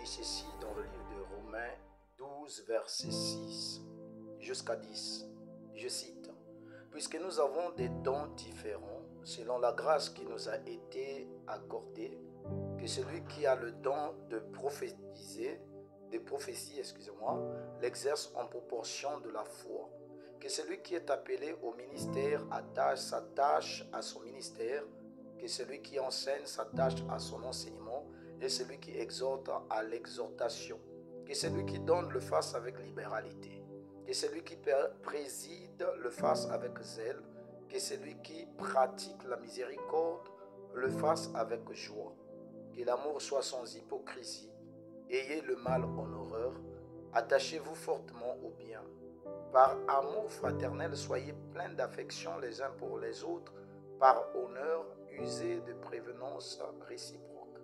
dit ceci dans le livre de Romains 12, verset 6 jusqu'à 10. Je cite: « Puisque nous avons des dons différents, selon la grâce qui nous a été accordée, que celui qui a le don de prophétie, l'exerce en proportion de la foi. Que celui qui est appelé au ministère s'attache à son ministère, que celui qui enseigne s'attache à son enseignement, et celui qui exhorte à l'exhortation. Que celui qui donne le fasse avec libéralité. Que celui qui préside le fasse avec zèle. Que celui qui pratique la miséricorde le fasse avec joie. Que l'amour soit sans hypocrisie. Ayez le mal en horreur. Attachez-vous fortement au bien. Par amour fraternel, soyez pleins d'affection les uns pour les autres. Par honneur, usez de prévenance réciproque. »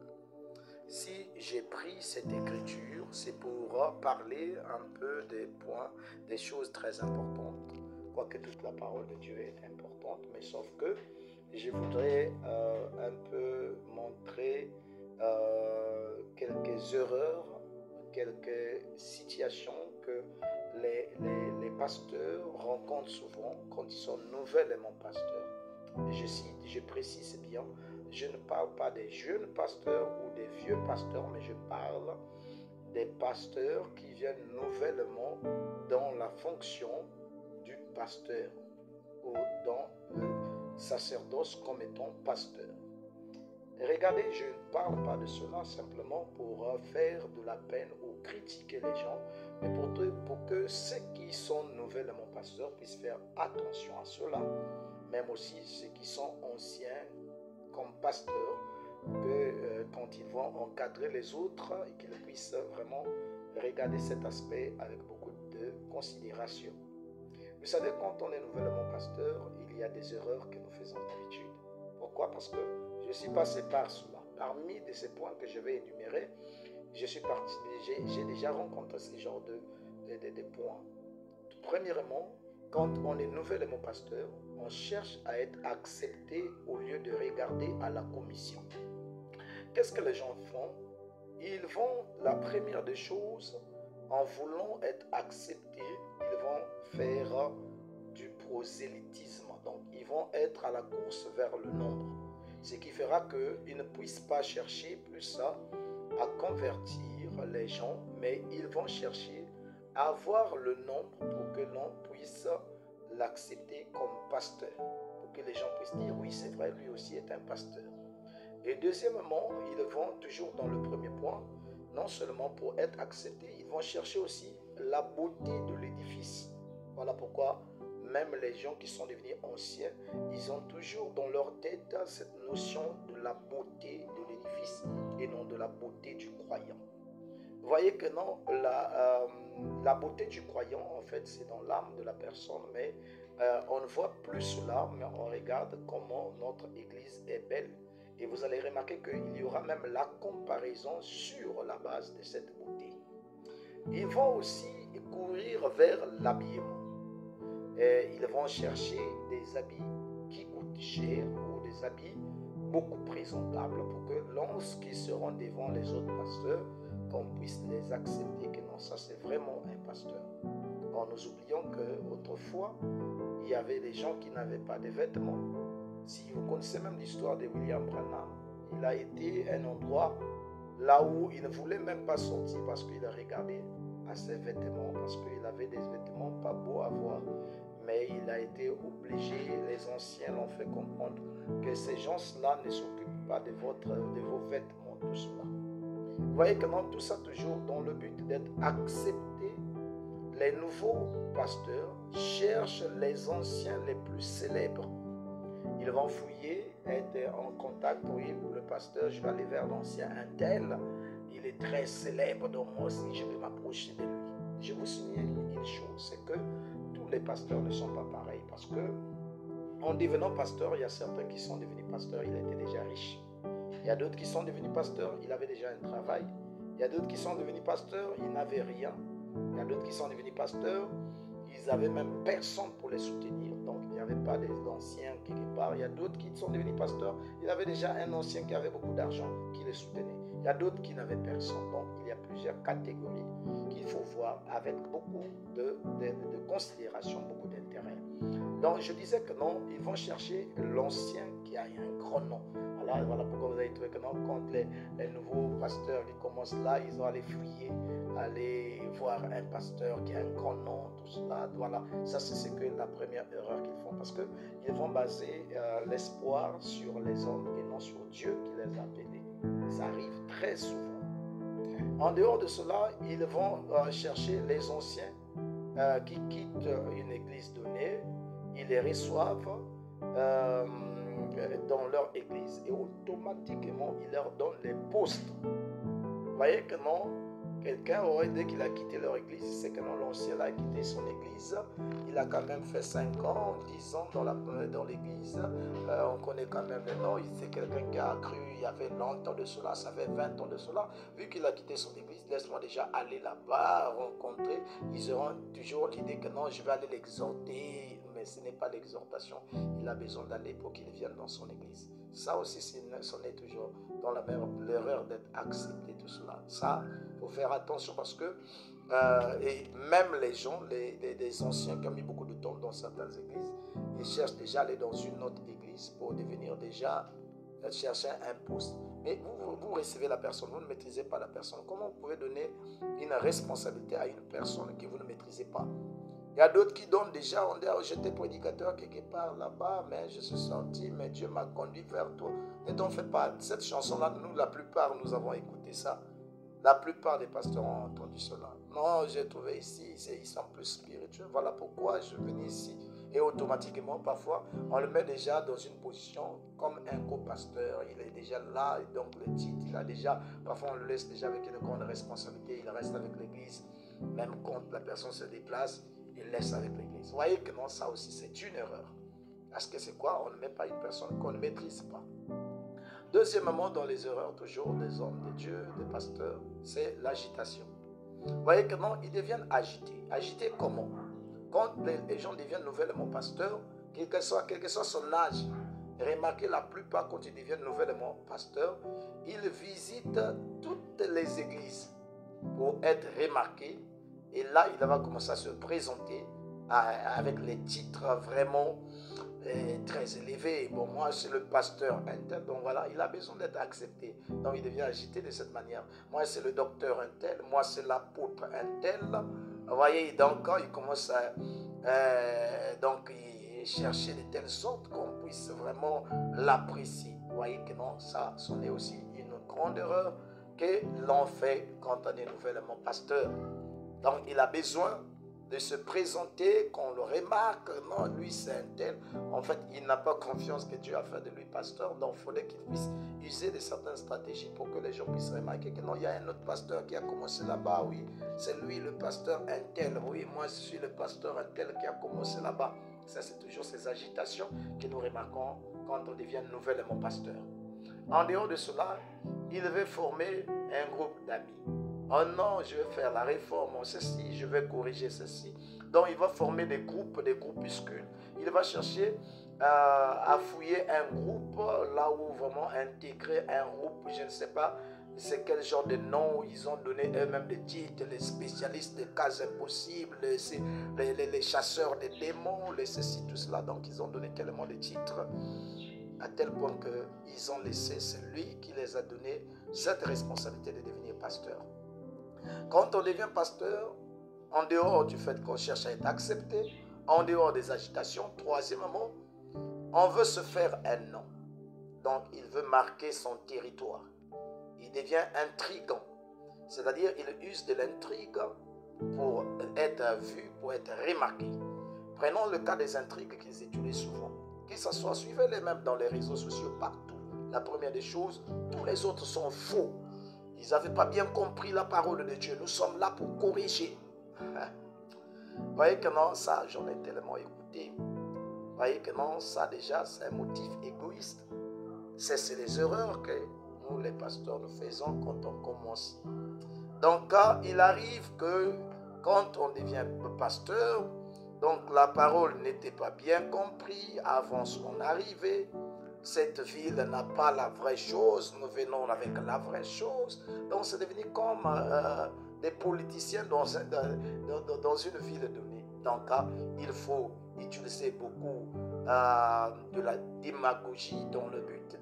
Si j'ai pris cette écriture, c'est pour parler un peu des points, des choses très importantes. Quoique toute la parole de Dieu est importante, mais sauf que je voudrais un peu montrer quelques erreurs, quelques situations que les pasteurs rencontrent souvent quand ils sont nouvellement pasteurs. Je cite, je précise bien, je ne parle pas des jeunes pasteurs ou des vieux pasteurs, mais je parle des pasteurs qui viennent nouvellement dans la fonction du pasteur ou dans le sacerdoce comme étant pasteur. Regardez, je ne parle pas de cela simplement pour faire de la peine ou critiquer les gens, mais pour que ceux qui sont nouvellement pasteurs puissent faire attention à cela. Même aussi ceux qui sont anciens comme pasteurs, que quand ils vont encadrer les autres, qu'ils puissent vraiment regarder cet aspect avec beaucoup de considération. Vous savez, quand on est nouvellement pasteur, il y a des erreurs que nous faisons d'habitude. Pourquoi? Parce que je suis passé par cela. Parmi ces points que je vais énumérer, j'ai déjà rencontré ce genre de points. Premièrement, quand on est nouvellement pasteur, on cherche à être accepté au lieu de regarder à la commission. Qu'est-ce que les gens font? Ils vont, la première des choses, en voulant être acceptés, ils vont faire du prosélytisme. Donc, ils vont être à la course vers le nombre. Ce qui fera qu'ils ne puissent pas chercher plus à convertir les gens, mais ils vont chercher à avoir le nombre pour que l'on puisse l'accepter comme pasteur, pour que les gens puissent dire oui, c'est vrai, lui aussi est un pasteur. Et deuxièmement, ils vont toujours dans le premier point, non seulement pour être acceptés, ils vont chercher aussi la beauté de l'édifice. Voilà pourquoi même les gens qui sont devenus anciens, ils ont toujours dans leur tête cette notion de la beauté de l'édifice et non de la beauté du croyant. Vous voyez que non, la beauté du croyant, en fait, c'est dans l'âme de la personne, mais on ne voit plus cela, mais on regarde comment notre Église est belle. Et vous allez remarquer qu'il y aura même la comparaison sur la base de cette beauté. Ils vont aussi courir vers l'habillement. Ils vont chercher des habits qui coûtent cher ou des habits beaucoup présentables pour que lorsqu'ils seront devant les autres pasteurs, qu'on puisse les accepter, que non, ça c'est vraiment un pasteur. Or, nous oublions qu'autrefois, il y avait des gens qui n'avaient pas de vêtements. Si vous connaissez même l'histoire de William Branham, il a été un endroit là où il ne voulait même pas sortir parce qu'il a regardé à ses vêtements, parce qu'il avait des vêtements pas beaux à voir. Mais il a été obligé, les anciens l'ont fait comprendre que ces gens-là ne s'occupent pas de vos vêtements, tout cela. Vous voyez comment tout ça toujours dans le but d'être accepté. Les nouveaux pasteurs cherchent les anciens les plus célèbres. Ils vont fouiller, être en contact, oui, le pasteur, je vais aller vers l'ancien un tel, il est très célèbre, donc moi aussi je vais m'approcher de lui. Je vous signale une chose, c'est que tous les pasteurs ne sont pas pareils, parce que en devenant pasteur, il y a certains qui sont devenus pasteurs, il était déjà riche. Il y a d'autres qui sont devenus pasteurs, il avait déjà un travail. Il y a d'autres qui sont devenus pasteurs, ils n'avaient rien. Il y a d'autres qui sont devenus pasteurs, ils n'avaient même personne pour les soutenir. Donc, il n'y avait pas d'anciens quelque part. Il y a d'autres qui sont devenus pasteurs, il y avait déjà un ancien qui avait beaucoup d'argent qui les soutenait. Il y a d'autres qui n'avaient personne. Donc, il y a plusieurs catégories qu'il faut voir avec beaucoup de considération, beaucoup d'intérêt. Donc, je disais que non, ils vont chercher l'ancien qui a un grand nom. Voilà pourquoi vous avez trouvé que non, quand les nouveaux pasteurs ils commencent là, ils ont allé fouiller, aller voir un pasteur qui a un grand nom, tout cela. Voilà, ça c'est ce que la première erreur qu'ils font parce qu'ils vont baser l'espoir sur les hommes et non sur Dieu qui les a appelés. Ça arrive très souvent. En dehors de cela, ils vont chercher les anciens qui quittent une église donnée, ils les reçoivent dans leur église et automatiquement ils leur donnent les postes. Vous voyez que non, quelqu'un aurait dit qu'il a quitté leur église, c'est que non, l'ancien a quitté son église, il a quand même fait 5 ans, 10 ans dans l'église, on connaît quand même le nom, c'est quelqu'un qui a cru, il y avait longtemps de cela, ça fait 20 ans de cela, vu qu'il a quitté son église, laisse-moi déjà aller là-bas, rencontrer, ils auront toujours l'idée que non, je vais aller l'exhorter, mais ce n'est pas l'exhortation, il a besoin d'aller pour qu'il vienne dans son église. Ça aussi, c'en est toujours dans l'erreur d'être accepté, tout cela. Ça, il faut faire attention parce que, et même les gens, les anciens qui ont mis beaucoup de temps dans certaines églises, ils cherchent déjà à aller dans une autre église pour devenir déjà, chercher un poste. Mais vous recevez la personne, vous ne maîtrisez pas la personne. Comment vous pouvez donner une responsabilité à une personne que vous ne maîtrisez pas? Il y a d'autres qui donnent déjà, on dit, oh, j'étais prédicateur quelque part là-bas, mais je suis sorti, mais Dieu m'a conduit vers toi. Ne t'en fais pas. Cette chanson-là, nous, la plupart, nous avons écouté ça. La plupart des pasteurs ont entendu cela. Non, j'ai trouvé ici, ils sont plus spirituels. Voilà pourquoi je venais ici. Et automatiquement, parfois, on le met déjà dans une position comme un co-pasteur. Il est déjà là, et donc le titre, il a déjà, parfois on le laisse déjà avec une grande responsabilité. Il reste avec l'église. Même quand la personne se déplace, il laisse avec l'église. Vous voyez que non, ça aussi, c'est une erreur. Parce que c'est quoi? On ne met pas une personne qu'on ne maîtrise pas. Deuxièmement, dans les erreurs toujours des hommes de Dieu, des pasteurs, c'est l'agitation. Vous voyez que non, ils deviennent agités. Agités comment? Quand les gens deviennent nouvellement pasteurs, quel que soit son âge, remarquez la plupart quand ils deviennent nouvellement pasteurs, ils visitent toutes les églises pour être remarqués. Et là, il va commencer à se présenter avec les titres vraiment très élevés. Bon, moi, c'est le pasteur intel, donc voilà, il a besoin d'être accepté. Donc, il devient agité de cette manière. Moi, c'est le docteur intel, moi, c'est l'apôtre intel. Vous voyez, donc, quand il commence à chercher de telle sorte qu'on puisse vraiment l'apprécier. Vous voyez que non, ça, c'en est aussi une grande erreur que l'on fait quand on est nouvellement pasteur. Donc, il a besoin de se présenter, qu'on le remarque. Non, lui, c'est un tel. En fait, il n'a pas confiance que Dieu a fait de lui pasteur. Donc, il faudrait qu'il puisse user de certaines stratégies pour que les gens puissent remarquer que non, il y a un autre pasteur qui a commencé là-bas. Oui, c'est lui le pasteur un tel. Oui, moi, je suis le pasteur un tel qui a commencé là-bas. Ça, c'est toujours ces agitations que nous remarquons quand on devient nouvellement pasteur. En dehors de cela, il veut former un groupe d'amis. Oh non, je vais faire la réforme, ceci, je vais corriger ceci. Donc, il va former des groupuscules. Il va chercher à fouiller un groupe, là où vraiment intégrer un groupe, je ne sais pas, c'est quel genre de nom ils ont donné eux-mêmes des titres, les spécialistes des cas impossibles, les chasseurs des démons, les ceci, tout cela. Donc, ils ont donné tellement de titres, à tel point qu'ils ont laissé celui qui les a donné cette responsabilité de devenir pasteur. Quand on devient pasteur, en dehors du fait qu'on cherche à être accepté, en dehors des agitations, troisièmement, on veut se faire un nom. Donc, il veut marquer son territoire. Il devient intriguant. C'est-à-dire, il use de l'intrigue pour être vu, pour être remarqué. Prenons le cas des intrigues qu'ils utilisent souvent. Que ce soit, suivez-les même dans les réseaux sociaux, partout. La première des choses, tous les autres sont faux. Ils n'avaient pas bien compris la parole de Dieu. Nous sommes là pour corriger. Vous voyez que non, ça, j'en ai tellement écouté. Vous voyez que non, ça déjà, c'est un motif égoïste. C'est les erreurs que nous, les pasteurs, nous faisons quand on commence. Donc, il arrive que quand on devient pasteur, donc la parole n'était pas bien comprise avant son arrivée. cette ville n'a pas la vraie chose, nous venons avec la vraie chose. Donc c'est devenu comme des politiciens dans une ville donnée. Donc il faut utiliser beaucoup de la démagogie dans le but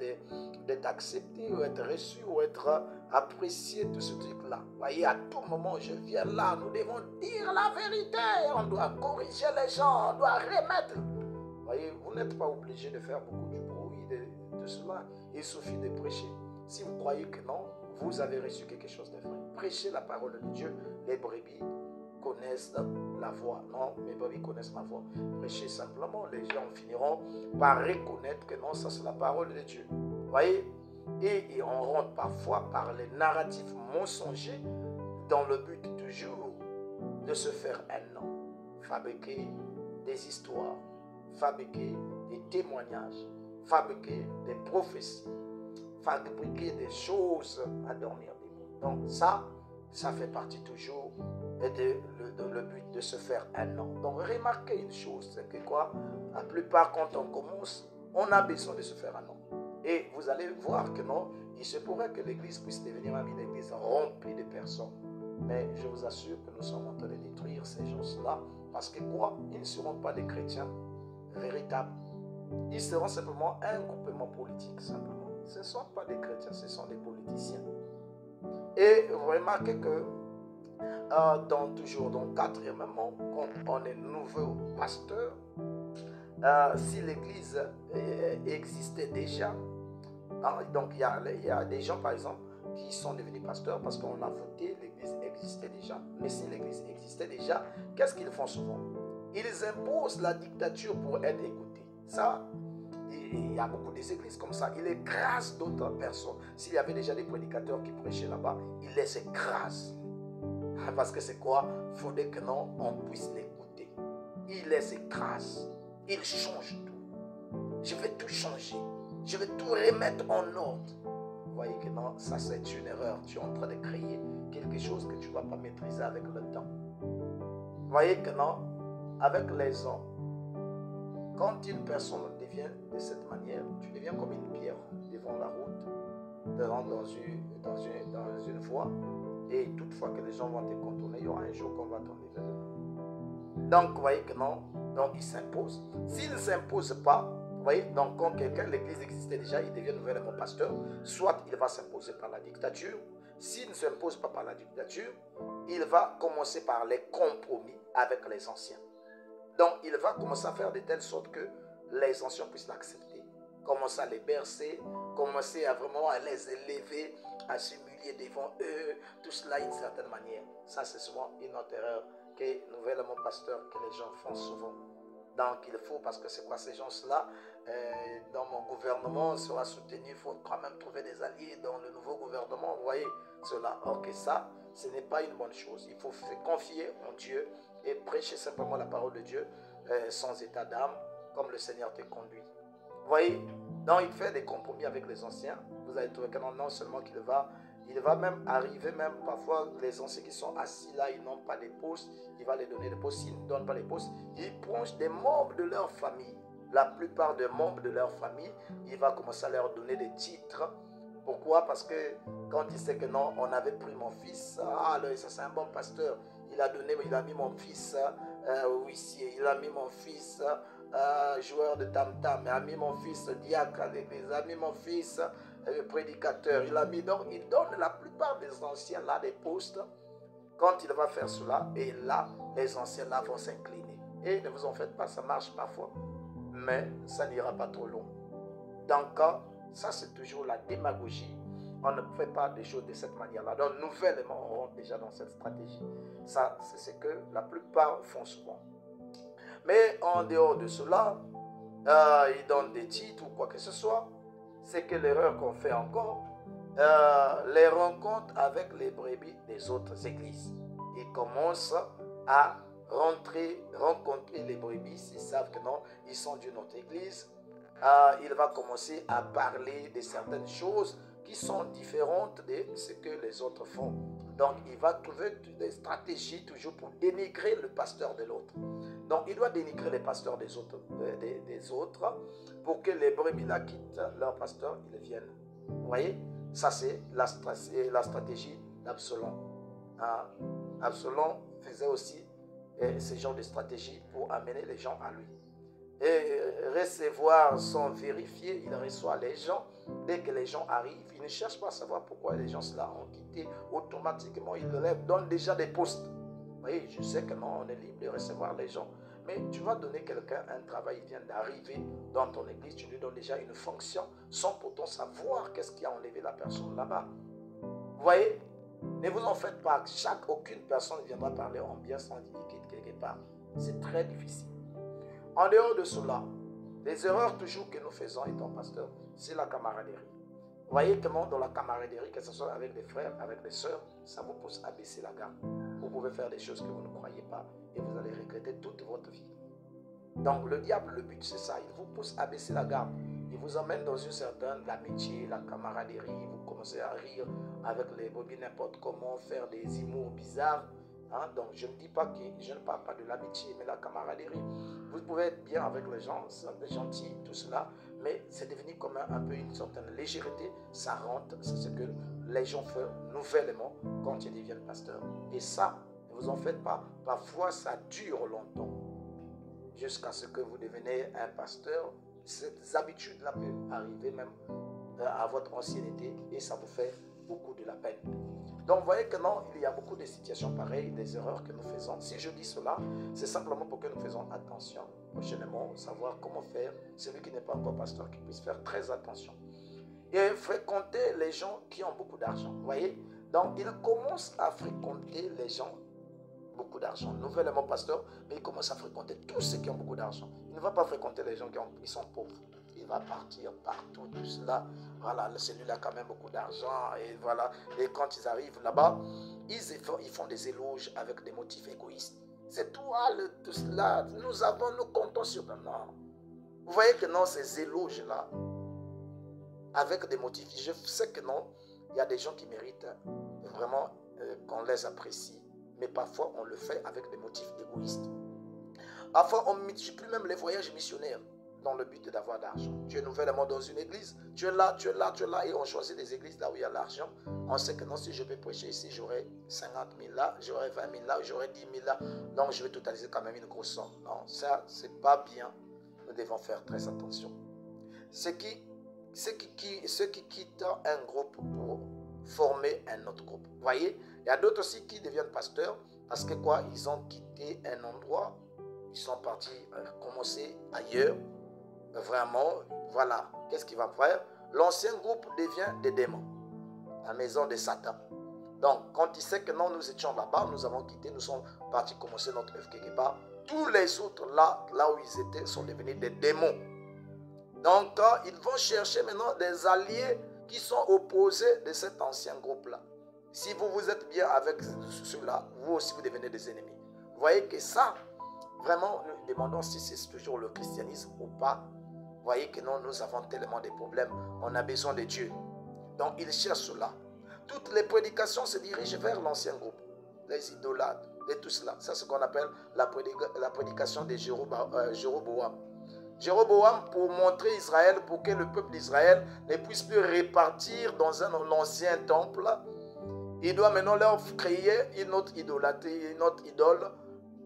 d'être accepté ou être reçu ou être apprécié de ce truc-là. Vous voyez, à tout moment, je viens là, nous devons dire la vérité, on doit corriger les gens, on doit remettre. Vous voyez, vous n'êtes pas obligé de faire beaucoup du bruit de cela, il suffit de prêcher. Si vous croyez que non, vous avez reçu quelque chose de vrai. Prêchez la parole de Dieu, les brebis connaissent la voix. Non, mes brebis connaissent ma voix. Prêchez simplement, les gens finiront par reconnaître que non, ça c'est la parole de Dieu. Vous voyez, et on rentre parfois par les narratifs mensongers dans le but toujours de se faire un nom, fabriquer des histoires, fabriquer des témoignages, fabriquer des prophéties, fabriquer des choses à dormir des mots. Donc ça fait partie toujours de le but de se faire un nom. Donc remarquez une chose, c'est que quoi, la plupart quand on commence, on a besoin de se faire un nom. Et vous allez voir que non, il se pourrait que l'église puisse devenir même une église remplie de personnes. Mais je vous assure que nous sommes en train de détruire ces gens-là, parce que quoi, ils ne seront pas des chrétiens véritables. Ils seront simplement un groupement politique, simplement. Ce ne sont pas des chrétiens, ce sont des politiciens. Et vous remarquez que toujours dans le quatrièmement, quand on est nouveau pasteur, si l'église existait déjà, donc il y a des gens par exemple qui sont devenus pasteurs parce qu'on a voté, l'église existait déjà. Mais si l'église existait déjà, qu'est-ce qu'ils font souvent? Ils imposent la dictature pour être écoutés. Ça, il y a beaucoup d'églises comme ça. Ils écrasent d'autres personnes. S'il y avait déjà des prédicateurs qui prêchaient là-bas, ils les écrasent. Parce que c'est quoi? Il faudrait que non, on puisse l'écouter. Ils les écrasent. Ils changent tout. Je vais tout changer. Je vais tout remettre en ordre. Vous voyez que non, ça c'est une erreur. Tu es en train de créer quelque chose que tu ne vas pas maîtriser avec le temps. Vous voyez que non, avec les ans, quand une personne devient de cette manière, tu deviens comme une pierre devant la route, dans une voie, et toutefois que les gens vont te contourner, il y aura un jour qu'on va t'enlever dedans. Donc, vous voyez que non, donc il s'impose. S'il ne s'impose pas, vous voyez, donc quand quelqu'un, l'église existait déjà, il devient nouvellement pasteur, soit il va s'imposer par la dictature. S'il ne s'impose pas par la dictature, il va commencer par les compromis avec les anciens. Donc, il va commencer à faire de telle sorte que les anciens puissent l'accepter, commencer à les bercer, commencer à vraiment à les élever, à s'humilier devant eux, tout cela d'une certaine manière. Ça, c'est souvent une autre erreur que nouvellement pasteur que les gens font souvent. Donc, il faut, parce que c'est quoi ces gens-là, dans mon gouvernement sera soutenu, il faut quand même trouver des alliés dans le nouveau gouvernement, vous voyez cela. Or que ça, ce n'est pas une bonne chose. Il faut se confier en Dieu et prêcher simplement la parole de Dieu sans état d'âme, comme le Seigneur te conduit. Vous voyez, donc il fait des compromis avec les anciens. Vous allez trouver que non seulement il va même arriver, même parfois les anciens qui sont assis là, ils n'ont pas de postes, il va les donner des postes. S'ils ne donnent pas les postes, il prend des membres de leur famille. La plupart des membres de leur famille, il va commencer à leur donner des titres. Pourquoi? Parce que quand il sait que non, on avait pris mon fils, ça c'est un bon pasteur, il a mis mon fils huissier, il a mis mon fils joueur de tam-tam, il a mis mon fils diacre à l'église, il a mis mon fils prédicateur, il donne la plupart des anciens là des postes. Quand il va faire cela, et là, les anciens là vont s'incliner. Et ne vous en faites pas, ça marche parfois, mais ça n'ira pas trop loin. Donc, ça c'est toujours la démagogie. On ne fait pas des choses de cette manière-là. Donc, nouvellement, on rentre déjà dans cette stratégie. Ça, c'est ce que la plupart font souvent. Mais en dehors de cela, ils donnent des titres ou quoi que ce soit. C'est que l'erreur qu'on fait encore, les rencontres avec les brebis des autres églises. Ils commencent à rencontrer les brebis, s'ils savent que non, ils sont d'une autre église. Il va commencer à parler de certaines choses qui sont différentes de ce que les autres font. Donc, il va trouver des stratégies toujours pour dénigrer le pasteur de l'autre. Donc, il doit dénigrer les pasteurs des autres, pour que les brebis là quittent leur pasteur, ils viennent. Vous voyez, ça c'est la stratégie d'Absalom. Hein? Absalom faisait aussi ce genre de stratégie pour amener les gens à lui. Et recevoir sans vérifier, il reçoit les gens. Dès que les gens arrivent, il ne cherche pas à savoir pourquoi les gens cela ont quitté. Automatiquement, il leur donne déjà des postes. Vous voyez, je sais que non, on est libre de recevoir les gens. Mais tu vas donner quelqu'un un travail, il vient d'arriver dans ton église, tu lui donnes déjà une fonction sans pourtant savoir qu'est-ce qui a enlevé la personne là-bas. Vous voyez, ne vous en faites pas. Aucune personne ne viendra parler en bien sans quitte quelque part. C'est très difficile. En dehors de cela, les erreurs toujours que nous faisons étant pasteurs, c'est la camaraderie. Vous voyez comment dans la camaraderie, que ce soit avec des frères, avec des sœurs, ça vous pousse à baisser la garde. Vous pouvez faire des choses que vous ne croyez pas et vous allez regretter toute votre vie. Donc le diable, le but c'est ça, il vous pousse à baisser la garde. Il vous emmène dans une certaine amitié, la camaraderie, vous commencez à rire avec les bobines n'importe comment, faire des humours bizarres. Hein? Donc je ne dis pas que je ne parle pas de l'amitié, mais la camaraderie. Vous pouvez être bien avec les gens, c'est gentil, tout cela, mais c'est devenu comme un peu une certaine légèreté. Ça rentre, c'est ce que les gens font nouvellement quand ils deviennent pasteurs. Et ça, ne vous en faites pas. Parfois, ça dure longtemps, jusqu'à ce que vous devenez un pasteur. Ces habitudes-là peuvent arriver même à votre ancienneté et ça vous fait beaucoup de la peine. Donc vous voyez que non, il y a beaucoup de situations pareilles, des erreurs que nous faisons. Si je dis cela, c'est simplement pour que nous faisons attention prochainement, savoir comment faire. Celui qui n'est pas encore pasteur, qui puisse faire très attention. Et fréquenter les gens qui ont beaucoup d'argent. Vous voyez, donc il commence à fréquenter les gens beaucoup d'argent. Nouvellement pasteur, mais il commence à fréquenter tous ceux qui ont beaucoup d'argent. Il ne va pas fréquenter les gens qui sont pauvres. Il va partir partout, tout cela. Voilà, celui-là a quand même beaucoup d'argent. Et voilà. Et quand ils arrivent là-bas, ils font des éloges avec des motifs égoïstes. C'est toi, tout cela. Nous comptons sur toi. Non. Vous voyez que non, ces éloges-là, avec des motifs, je sais que non, il y a des gens qui méritent vraiment qu'on les apprécie. Mais parfois, on le fait avec des motifs égoïstes. Parfois, on multiplie même les voyages missionnaires dans le but d'avoir d'argent. Tu es nouvellement dans une église, tu es là, et on choisit des églises là où il y a l'argent. On sait que non, si je peux prêcher ici, j'aurai 50 000 là, j'aurai 20 000 là, j'aurai 10 000 là. Donc, je vais totaliser quand même une grosse somme. Non, ça, c'est pas bien. Nous devons faire très attention. Ceux qui quittent un groupe pour former un autre groupe. Vous voyez, il y a d'autres aussi qui deviennent pasteurs parce que quoi, ils ont quitté un endroit, ils sont partis commencer ailleurs. Vraiment, voilà, qu'est-ce qu'il va faire? L'ancien groupe devient des démons, la maison de Satan. Donc, quand il sait que non, nous étions là-bas, nous avons quitté, nous sommes partis commencer notre œuvre quelque part, tous les autres là où ils étaient sont devenus des démons. Donc, ils vont chercher maintenant des alliés qui sont opposés de cet ancien groupe-là. Si vous êtes bien avec ceux-là, vous aussi vous devenez des ennemis. Vous voyez que ça, vraiment, nous demandons si c'est toujours le christianisme ou pas. Vous voyez que non, nous avons tellement de problèmes. On a besoin de Dieu. Donc, ils cherchent cela. Toutes les prédications se dirigent vers l'ancien groupe. Les idolâtres et tout cela. C'est ce qu'on appelle la prédication de Jéroboam. Jéroboam, pour montrer Israël, pour que le peuple d'Israël ne puisse plus répartir dans un ancien temple, il doit maintenant leur créer une autre idolâtrie, une autre idole,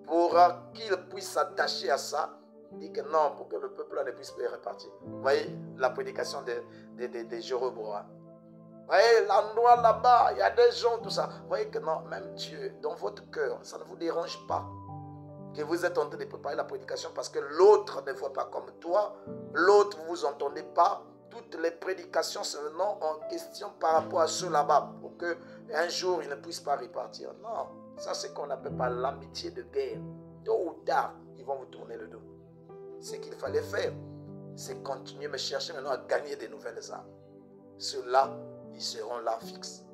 pour qu'ils puissent s'attacher à ça. Il dit que non, pour que le peuple ne puisse plus répartir. Vous voyez la prédication de Jéroboam. Vous voyez l'endroit là-bas, il y a des gens, tout ça. Vous voyez que non, même Dieu, dans votre cœur, ça ne vous dérange pas que vous êtes en train de préparer la prédication parce que l'autre ne voit pas comme toi, l'autre vous vous entendez pas. Toutes les prédications seront en question par rapport à ceux là-bas pour qu'un jour ils ne puissent pas répartir. Non, ça c'est ce qu'on appelle pas l'amitié de guerre. Tôt ou tard, ils vont vous tourner le dos. Ce qu'il fallait faire, c'est continuer, mais chercher maintenant à gagner des nouvelles âmes. Ceux-là, ils seront là fixes.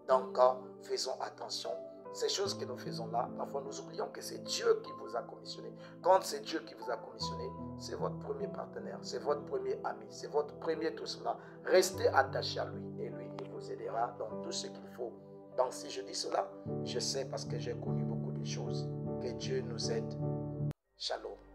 Donc, faisons attention. Ces choses que nous faisons là, parfois nous oublions que c'est Dieu qui vous a commissionné. Quand c'est Dieu qui vous a commissionné, c'est votre premier partenaire, c'est votre premier ami, c'est votre premier tout cela. Restez attaché à lui et lui, il vous aidera dans tout ce qu'il faut. Donc si je dis cela, je sais parce que j'ai connu beaucoup de choses. Que Dieu nous aide. Shalom.